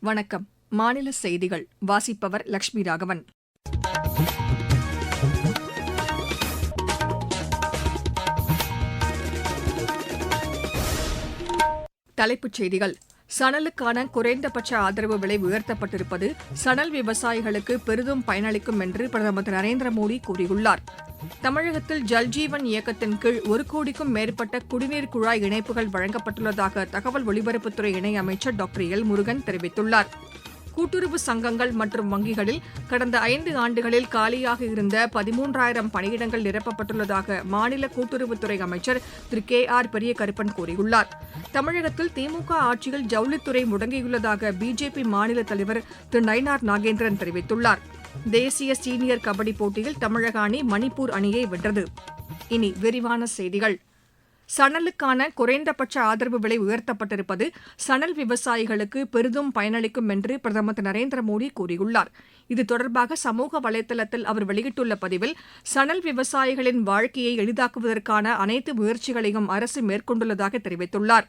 வணக்கம். மாநில செய்திகள் வாசிப்பவர் லட்சுமி ராகவன். தலைப்புச் செய்திகள். சணலுக்கான குறைந்தபட்ச ஆதரவு விலை உயர்த்தப்பட்டிருப்பது சணல் விவசாயிகளுக்கு பெரிதும் பயனளிக்கும் என்று பிரதமர் திரு நரேந்திர மோடி கூறியுள்ளார். தமிழகத்தில் ஜல்ஜீவன் இயக்கத்தின் கீழ் 1 கோடிக்கும் மேற்பட்ட குடிநீர் குழாய் இணைப்புகள் வழங்கப்பட்டுள்ளதாக தகவல் ஒலிபரப்புத்துறை இணையமைச்சர் டாக்டர் எல். முருகன் தெரிவித்துள்ளார். கூட்டுறவு சங்கங்கள் மற்றும் வங்கிகளில் கடந்த 5 ஆண்டுகளில் காலியாக இருந்த 13,000 பணியிடங்கள் நிரப்பப்பட்டுள்ளதாக மாநில கூட்டுறவுத்துறை அமைச்சர் திரு கே. ஆர். பெரியகருப்பன் கூறியுள்ளார். தமிழகத்தில் திமுக ஆட்சியில் ஜவுளித்துறை முடங்கியுள்ளதாக பிஜேபி மாநில தலைவர் திரு நயினார் நாகேந்திரன் தெரிவித்துள்ளார். தேசிய சீனியர் கபடி போட்டியில் தமிழக அணி மணிப்பூர் அணியை வென்றது. இனி விரிவான செய்திகள். சணலுக்கான குறைந்தபட்ச ஆதரவு விலை உயர்த்தப்பட்டிருப்பது சணல் விவசாயிகளுக்கு பெரிதும் பயனளிக்கும் என்று பிரதமர் திரு நரேந்திர மோடி கூறியுள்ளார். இது தொடர்பாக சமூக வலைதளத்தில் அவர் வெளியிட்டுள்ள பதிவில், சணல் விவசாயிகளின் வாழ்க்கையை எளிதாக்குவதற்கான அனைத்து முயற்சிகளையும் அரசு மேற்கொண்டுள்ளதாக தெரிவித்துள்ளார்.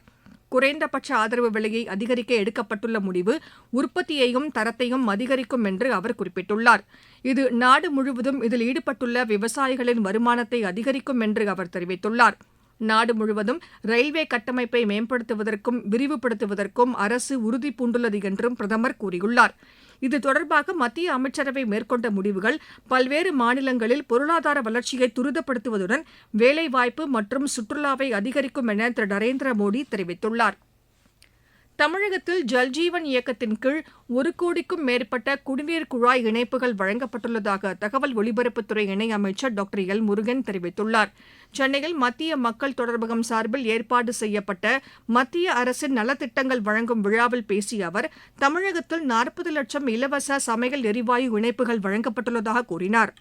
குறைந்தபட்ச ஆதரவு விலையை அதிகரிக்க எடுக்கப்பட்டுள்ள முடிவு உற்பத்தியையும் தரத்தையும் அதிகரிக்கும் என்று அவர் குறிப்பிட்டுள்ளார். இது நாடு முழுவதும் இதில் ஈடுபட்டுள்ள விவசாயிகளின் வருமானத்தை அதிகரிக்கும் என்று அவர் தெரிவித்துள்ளார். நாடு முழுவதும் ரயில்வே கட்டமைப்பை மேம்படுத்துவதற்கும் விரிவுபடுத்துவதற்கும் அரசு உறுதி பூண்டுள்ளது என்றும் பிரதமர் கூறியுள்ளார். இது தொடர்பாக மத்திய அமைச்சரவை மேற்கொண்ட முடிவுகள் பல்வேறு மாநிலங்களில் பொருளாதார வளர்ச்சியை துரிதப்படுத்துவதுடன் வேலைவாய்ப்பு மற்றும் சுற்றுலாவை அதிகரிக்கும் என திரு நரேந்திர மோடி தெரிவித்துள்ளார். தமிழகத்தில் ஜல்ஜீவன் இயக்கத்தின் கீழ் 1 கோடிக்கும் மேற்பட்ட குடிநீர் குழாய் இணைப்புகள் வழங்கப்பட்டுள்ளதாக தகவல் ஒலிபரப்புத்துறை இணையமைச்சர் டாக்டர் எல். முருகன் தெரிவித்துள்ளார். சென்னையில் மத்திய மக்கள் தொடர்பகம் சார்பில் ஏற்பாடு செய்யப்பட்ட மத்திய அரசின் நலத்திட்டங்கள் வழங்கும் விழாவில் பேசிய அவர், தமிழகத்தில் 40 லட்சம் இலவச சமையல் எரிவாயு இணைப்புகள் வழங்கப்பட்டுள்ளதாக கூறினார்.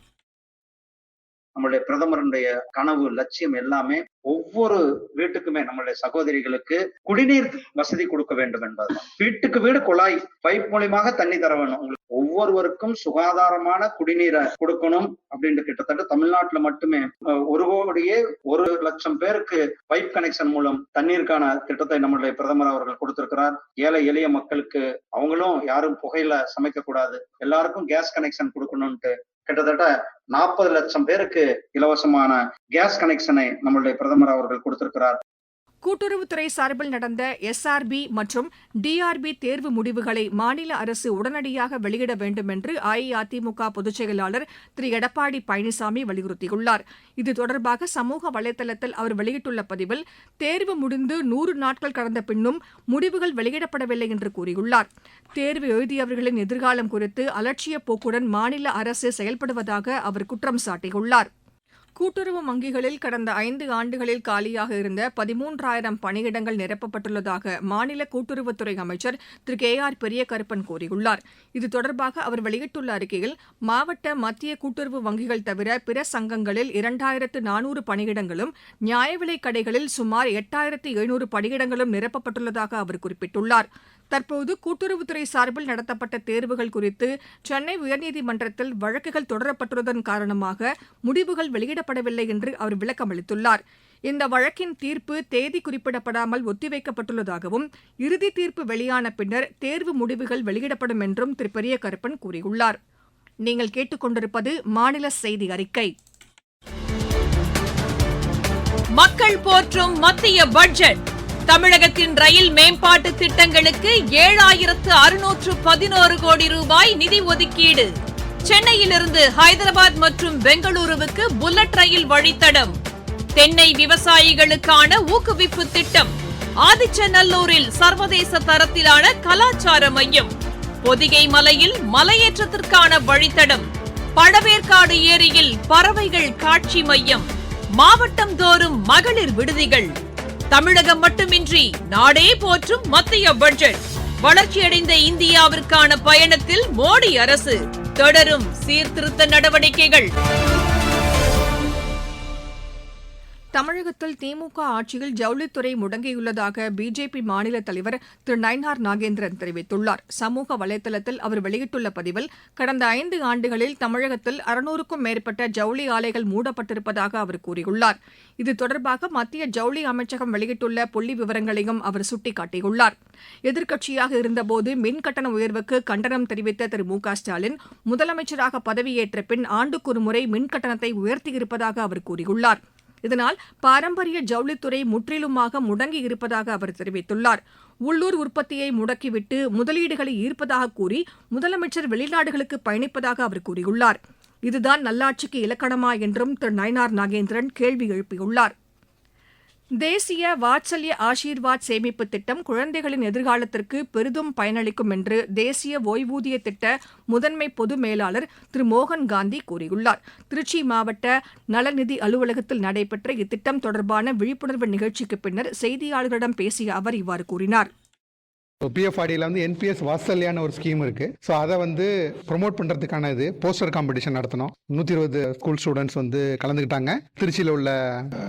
நம்மளுடைய பிரதமருடைய கனவு லட்சியம் எல்லாமே ஒவ்வொரு வீட்டுக்குமே நம்மளுடைய சகோதரிகளுக்கு குடிநீர் வசதி கொடுக்க வேண்டும் என்பதுதான். வீட்டுக்கு வீடு குழாய் பைப் மூலியமாக தண்ணி தர வேணும். ஒவ்வொருவருக்கும் சுகாதாரமான குடிநீரை கொடுக்கணும் அப்படின்னு கிட்டத்தட்ட தமிழ்நாட்டுல மட்டுமே 1,01,00,000 பேருக்கு பைப் கனெக்ஷன் மூலம் தண்ணீருக்கான திட்டத்தை நம்மளுடைய பிரதமர் அவர்கள் கொடுத்திருக்கிறார். ஏழை எளிய மக்களுக்கு அவங்களும் யாரும் புகையில சமைக்க கூடாது, எல்லாருக்கும் கேஸ் கனெக்ஷன் கொடுக்கணும்ட்டு கிட்டத்தட்ட 40 லட்சம் பேருக்கு இலவசமான கேஸ் கனெக்ஷனை நம்மளுடைய பிரதமர் அவர்கள் கொடுத்திருக்கிறார். கூட்டுறவுத்துறை சார்பில் நடந்த SRB மற்றும் DRB தேர்வு முடிவுகளை மாநில அரசு உடனடியாக வெளியிட வேண்டும் என்று அஇஅதிமுக பொதுச் செயலாளர் திரு எடப்பாடி பழனிசாமி வலியுறுத்தியுள்ளார். இது தொடர்பாக சமூக வலைதளத்தில் அவர் வெளியிட்டுள்ள பதிவில், தேர்வு முடிந்து 100 நாட்கள் கடந்த பின்னும் முடிவுகள் வெளியிடப்படவில்லை என்று கூறியுள்ளார். தேர்வு எழுதியவர்களின் எதிர்காலம் குறித்து அலட்சிய போக்குடன் மாநில அரசு செயல்படுவதாக அவர் குற்றம் சாட்டியுள்ளார். கூட்டுறவு வங்கிகளில் கடந்த 5 ஆண்டுகளில் காலியாக இருந்த 13,000 பணியிடங்கள் நிரப்பப்பட்டுள்ளதாக மாநில கூட்டுறவுத்துறை அமைச்சர் திரு கே. ஆர். பெரியகருப்பன் கூறியுள்ளார். இது தொடர்பாக அவர் வெளியிட்டுள்ள அறிக்கையில், மாவட்ட மத்திய கூட்டுறவு வங்கிகள் தவிர பிற சங்கங்களில் 2,400 பணியிடங்களும், நியாய விலைக் கடைகளில் சுமார் 8,700 பணியிடங்களும் நிரப்பப்பட்டுள்ளதாக அவர் குறிப்பிட்டுள்ளார். தற்போது கூட்டுறவுத்துறை சார்பில் நடத்தப்பட்ட தேர்வுகள் குறித்து சென்னை உயர்நீதிமன்றத்தில் வழக்குகள் தொடரப்பட்டுள்ளதன் காரணமாக முடிவுகள் வெளியிடப்படவில்லை என்று அவர் விளக்கம் அளித்துள்ளார். இந்த வழக்கின் தீர்ப்பு தேதி குறிப்பிடப்படாமல் ஒத்திவைக்கப்பட்டுள்ளதாகவும், இறுதி தீர்ப்பு வெளியான பின்னர் தேர்வு முடிவுகள் வெளியிடப்படும் என்றும் திரு பெரியகருப்பன் கூறியுள்ளார். நீங்கள் கேட்டுக்கொண்டிருப்பது மாநில செய்தி அறிக்கை. மக்கள் போற்றும் மத்திய பட்ஜெட். தமிழகத்தின் ரயில் மேம்பாட்டு திட்டங்களுக்கு 7,611 கோடி ரூபாய் நிதி ஒதுக்கீடு. சென்னையிலிருந்து ஹைதராபாத் மற்றும் பெங்களூருவுக்கு புல்லட் ரயில் வழித்தடம். தென்னை விவசாயிகளுக்கான ஊக்குவிப்பு திட்டம். ஆதிச்சநல்லூரில் சர்வதேச தரத்திலான கலாச்சார மையம். பொதிகை மலையில் மலையேற்றத்திற்கான வழித்தடம். பழவேற்காடு ஏரியில் பறவைகள் காட்சி மையம். மாவட்டம் தோறும் மகளிர் விடுதிகள். தமிழகம் மட்டுமின்றி நாடே போற்றும் மத்திய பட்ஜெட். வளர்ச்சியடைந்த இந்தியாவிற்கான பயணத்தில் மோடி அரசு. தொடரும் சீர்திருத்த நடவடிக்கைகள். தமிழகத்தில் திமுக ஆட்சியில் ஜவுளித்துறை முடங்கியுள்ளதாக பிஜேபி மாநில தலைவர் திரு நயினார் நாகேந்திரன் தெரிவித்துள்ளார். சமூக வலைதளத்தில் அவர் வெளியிட்டுள்ள பதிவில், கடந்த 5 ஆண்டுகளில் தமிழகத்தில் 600க்கும் மேற்பட்ட ஜவுளி ஆலைகள் மூடப்பட்டிருப்பதாக அவர் கூறியுள்ளார். இது தொடர்பாக மத்திய ஜவுளி அமைச்சகம் வெளியிட்டுள்ள புள்ளி விவரங்களையும் அவர் சுட்டிக்காட்டியுள்ளார். எதிர்க்கட்சியாக இருந்தபோது மின் கட்டண உயர்வுக்கு கண்டனம் தெரிவித்த திரு மு க ஸ்டாலின் முதலமைச்சராக பதவியேற்ற பின் ஆண்டுக்கொருமுறை மின் கட்டணத்தை உயர்த்தியிருப்பதாக அவர் கூறியுள்ளார். இதனால் பாரம்பரிய ஜவுளித்துறை முற்றிலுமாக முடங்கி இருப்பதாக அவர் தெரிவித்துள்ளார். உள்ளூர் உற்பத்தியை முடக்கிவிட்டு முதலீடுகளை ஈர்ப்பதாக கூறி முதலமைச்சர் வெளிநாடுகளுக்கு பயணிப்பதாக அவர் கூறியுள்ளார். இதுதான் நல்லாட்சிக்கு இலக்கணமா என்றும் திரு நயினார் நாகேந்திரன் கேள்வி எழுப்பியுள்ளார். தேசிய வாத்சல்ய ஆசீர்வாத் சேமிப்பு திட்டம் குழந்தைகளின் எதிர்காலத்திற்கு பெரிதும் பயனளிக்கும் என்று தேசிய ஓய்வூதிய திட்ட முதன்மை பொது மேலாளர் திரு மோகன் காந்தி கூறியுள்ளார். திருச்சி மாவட்ட நலநிதி அலுவலகத்தில் நடைபெற்ற இத்திட்டம் தொடர்பான விழிப்புணர்வு நிகழ்ச்சிக்கு பின்னர் செய்தியாளர்களிடம் பேசிய அவர் இவ்வாறு கூறினார். பிஎஃப்ஆர்டியில் வந்து என்பிஎஸ் வாத்சல்யான்னு ஒரு ஸ்கீம் இருக்கு. ஸோ அதை வந்து ப்ரொமோட் பண்ணுறதுக்கான இது போஸ்டர் காம்படிஷன் நடத்தணும். 120 ஸ்கூல் ஸ்டூடெண்ட்ஸ் வந்து கலந்துக்கிட்டாங்க. திருச்சியில் உள்ள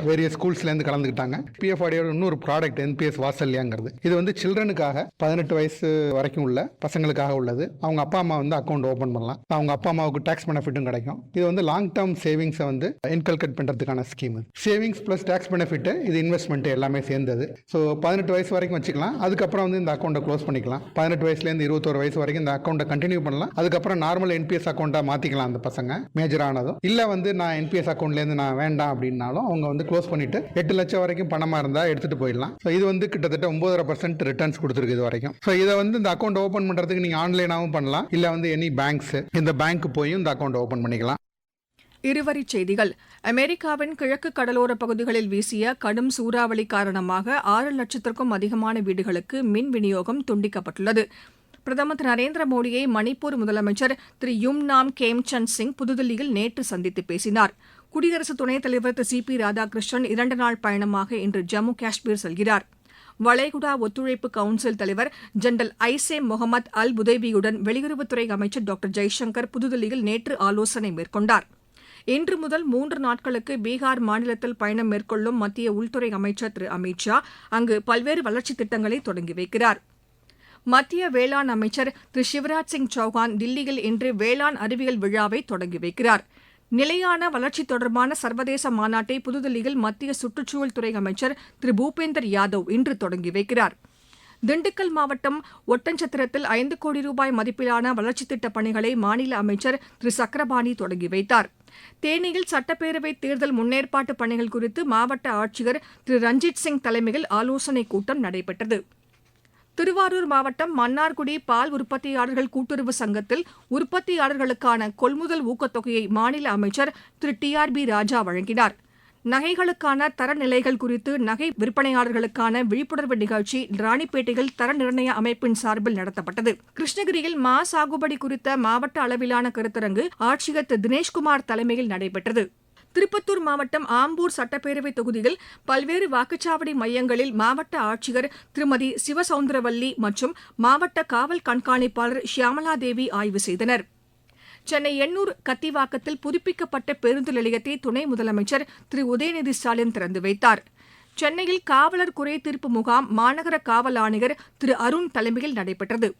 வேரியஸ் ஸ்கூல்ஸ்லேருந்து கலந்துக்கிட்டாங்க. பிஎஃப்ஆர்டியோட இன்னொரு ப்ராடக்ட் என்பிஎஸ் வாத்சல்யாங்கிறது. இது வந்து சில்ட்ரனுக்காக 18 வயசு வரைக்கும் உள்ள பசங்களுக்காக உள்ளது. அவங்க அப்பா அம்மா வந்து அக்கௌண்ட் ஓப்பன் பண்ணலாம். அவங்க அப்பா அம்மாவுக்கு டேக்ஸ் பெனிஃபிட்டும் கிடைக்கும். இது வந்து லாங் டேர்ம் சேவிங்ஸை வந்து இன்கல்கேட் பண்ணுறதுக்கான scheme. Savings plus tax benefit, இது இன்வெஸ்ட்மெண்ட் எல்லாமே சேர்ந்தது. ஸோ 18 வயசு வரைக்கும் வச்சுக்கலாம். அதுக்கப்புறம் வந்து இந்த அக்கௌண்ட் க்ளோஸ் பண்ணிக்கலாம். 18 வயசுலேருந்து 21 வயசு வரைக்கும் இந்த அக்கௌண்ட்டை கண்டினியூ பண்ணலாம். அதுக்கப்புறம் நார்மல் என்பிஎஸ் அக்கௌண்ட்டை மாற்றிக்கலாம். அந்த பசங்க மேஜர் ஆனதும் இல்லை வந்து நான் என்பிஎஸ் அக்கௌண்ட்லேருந்து நான் வேண்டாம் அப்படின்னாலும் அவங்க வந்து க்ளோஸ் பண்ணிட்டு 8 லட்சம் வரைக்கும் பணமாக இருந்தால் எடுத்துகிட்டு போயிடலாம். ஸோ இது வந்து கிட்டத்தட்ட 9.5% ரிட்டர்ன்ஸ் கொடுத்துருக்கு இது வரைக்கும். ஸோ இதை வந்து இந்த அக்கௌண்ட் ஓப்பன் பண்ணுறதுக்கு நீங்கள் ஆன்லைனாகவும் பண்ணலாம். இல்லை வந்து எனி பேங்க்ஸ் இந்த பேங்க்கு போய் இந்த அக்கௌண்ட் ஓப்பன் பண்ணிக்கலாம். இருவரிச் செய்திகள். அமெரிக்காவின் கிழக்கு கடலோர பகுதிகளில் வீசிய கடும் சூறாவளி காரணமாக 6 லட்சத்திற்கும் அதிகமான வீடுகளுக்கு மின் விநியோகம் துண்டிக்கப்பட்டுள்ளது. பிரதமர் திரு நரேந்திர மோடியை மணிப்பூர் முதலமைச்சர் திரு யும்நாம் கேம்சந்த் சிங் புதுதில்லியில் நேற்று சந்தித்து பேசினார். குடியரசு துணைத் தலைவர் திரு சி பி ராதாகிருஷ்ணன் 2 நாள் பயணமாக இன்று ஜம்மு காஷ்மீர் செல்கிறார். வளைகுடா ஒத்துழைப்பு கவுன்சில் தலைவர் ஜெனரல் ஐசே முகமது அல் புதைபியுடன் வெளியுறவுத்துறை அமைச்சர் டாக்டர் ஜெய்சங்கர் புதுதில்லியில் நேற்று ஆலோசனை மேற்கொண்டார். இன்று முதல் 3 நாட்களுக்கு பீகார் மாநிலத்தில் பயணம் மேற்கொள்ளும் மத்திய உள்துறை அமைச்சர் திரு அமித் ஷா அங்கு பல்வேறு வளர்ச்சித் திட்டங்களை தொடங்கி வைக்கிறார். மத்திய வேளாண் அமைச்சர் திரு சிவராஜ் சிங் சௌஹான் தில்லியில் இன்று வேளாண் அறிவியல் விழாவை தொடங்கி வைக்கிறார். நிலையான வளர்ச்சி தொடர்பான சர்வதேச மாநாட்டை புதுதில்லியில் மத்திய சுற்றுச்சூழல் துறை அமைச்சர் திரு பூபேந்தர் யாதவ் இன்று தொடங்கி வைக்கிறார். திண்டுக்கல் மாவட்டம் ஒட்டன்சத்திரத்தில் 5 கோடி ரூபாய் மதிப்பிலான வளர்ச்சித் திட்டப் பணிகளை மாநில அமைச்சர் திரு சக்கரபாணி தொடங்கி வைத்தார். தேனியில் சட்டப்பேரவைத் தேர்தல் முன்னேற்பாட்டு பணிகள் குறித்து மாவட்ட ஆட்சியர் திரு ரஞ்சித் சிங் தலைமையில் ஆலோசனைக் கூட்டம் நடைபெற்றது. திருவாரூர் மாவட்டம் மன்னார்குடி பால் உற்பத்தியாளர்கள் கூட்டுறவு சங்கத்தில் உற்பத்தியாளர்களுக்கான கொள்முதல் ஊக்கத்தொகையை மாநில அமைச்சர் திரு டி.ஆர்.பி. ராஜா வழங்கினார். நகைகளுக்கான தரநிலைகள் குறித்து நகை விற்பனையாளர்களுக்கான விழிப்புணர்வு நிகழ்ச்சி ராணிப்பேட்டையில் தர நிர்ணய அமைப்பின் சார்பில் நடத்தப்பட்டது. கிருஷ்ணகிரியில் மா சாகுபடி குறித்த மாவட்ட அளவிலான கருத்தரங்கு ஆட்சியர் திரு தினேஷ்குமார் தலைமையில் நடைபெற்றது. திருப்பத்தூர் மாவட்டம் ஆம்பூர் சட்டப்பேரவை தொகுதியில் பல்வேறு வாக்குச்சாவடி மையங்களில் மாவட்ட ஆட்சியர் திருமதி சிவசவுந்தரவல்லி மற்றும் மாவட்ட காவல் கண்காணிப்பாளர் ஷியாமலாதேவி ஆய்வு செய்தனர். சென்னை எண்ணூர் கத்திவாக்கத்தில் புதுப்பிக்கப்பட்ட பேருந்து நிலையத்தை துணை முதலமைச்சர் திரு உதயநிதி ஸ்டாலின் திறந்து வைத்தார். சென்னையில் காவலர் குறைதீர்ப்பு முகாம் மாநகர காவல் ஆணையர் திரு அருண் தலைமையில் நடைபெற்றது.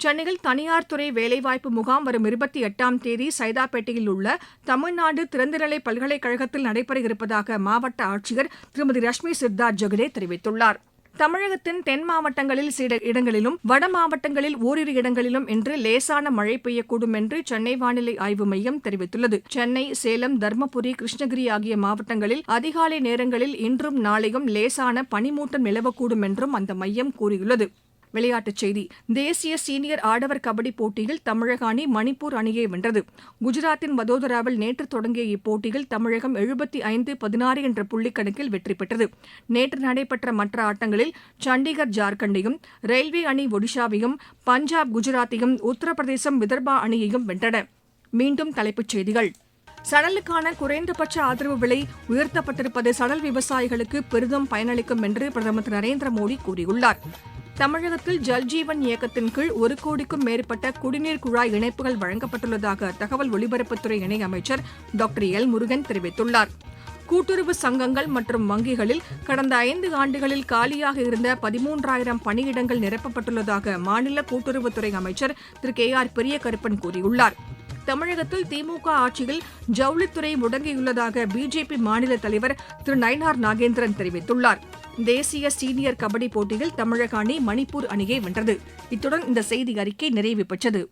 சென்னையில் தனியார் துறை வேலைவாய்ப்பு முகாம் வரும் 28ஆம் தேதி சைதாப்பேட்டையில் உள்ள தமிழ்நாடு திறந்தநிலை பல்கலைக்கழகத்தில் நடைபெற இருப்பதாக மாவட்ட ஆட்சியர் திருமதி ரஷ்மி சித்தார்த் ஜெகடே தெரிவித்துள்ளார். தமிழகத்தின் தென் மாவட்டங்களில் சில இடங்களிலும் வட மாவட்டங்களில் ஓரிரு இடங்களிலும் இன்று லேசான மழை பெய்யக்கூடும் என்று சென்னை வானிலை ஆய்வு மையம் தெரிவித்துள்ளது. சென்னை, சேலம், தருமபுரி, கிருஷ்ணகிரி ஆகிய மாவட்டங்களில் அதிகாலை நேரங்களில் இன்றும் நாளையும் லேசான பனிமூட்டம் நிலவக்கூடும் என்றும் அந்த மையம் கூறியுள்ளது. விளையாட்டுச் செய்தி. தேசிய சீனியர் ஆடவர் கபடி போட்டியில் தமிழக அணி மணிப்பூர் அணியை வென்றது. குஜராத்தின் வதோதராவில் நேற்று தொடங்கிய இப்போட்டியில் தமிழகம் 75-16 என்ற புள்ளிக்கணக்கில் வெற்றி பெற்றது. நேற்று நடைபெற்ற மற்ற ஆட்டங்களில் சண்டிகர் ஜார்க்கண்டையும், ரயில்வே அணி ஒடிஷாவையும், பஞ்சாப் குஜராத்தையும், உத்தரப்பிரதேசம் விதர்பா அணியையும் வென்றன. மீண்டும் தலைப்புச் செய்திகள். சணலுக்கான குறைந்தபட்ச ஆதரவு விலை உயர்த்தப்பட்டிருப்பது சணல் விவசாயிகளுக்கு பெரிதும் பயனளிக்கும் என்று பிரதமர் திரு நரேந்திர மோடி கூறியுள்ளார். தமிழகத்தில் ஜல்ஜீவன் இயக்கத்தின் கீழ் 1 கோடிக்கும் மேற்பட்ட குடிநீர் குழாய் இணைப்புகள் வழங்கப்பட்டுள்ளதாக தகவல் ஒலிபரப்புத்துறை இணையமைச்சர் டாக்டர் எல் முருகன் தெரிவித்துள்ளார். கூட்டுறவு சங்கங்கள் மற்றும் வங்கிகளில் கடந்த 5 ஆண்டுகளில் காலியாக இருந்த 13,000 பணியிடங்கள் நிரப்பப்பட்டுள்ளதாக மாநில கூட்டுறவுத்துறை அமைச்சர் திரு KR பெரியகருப்பன் கூறியுள்ளார். தமிழகத்தில் திமுக ஆட்சியில் ஜவுளித்துறை முடங்கியுள்ளதாக பிஜேபி மாநில தலைவர் திரு நயினார் நாகேந்திரன் தெரிவித்துள்ளார். தேசிய சீனியர் கபடி போட்டியில் தமிழக அணி மணிப்பூர் அணியை வென்றது. இத்துடன் இந்த செய்தி அறிக்கை நிறைவு பெற்றது.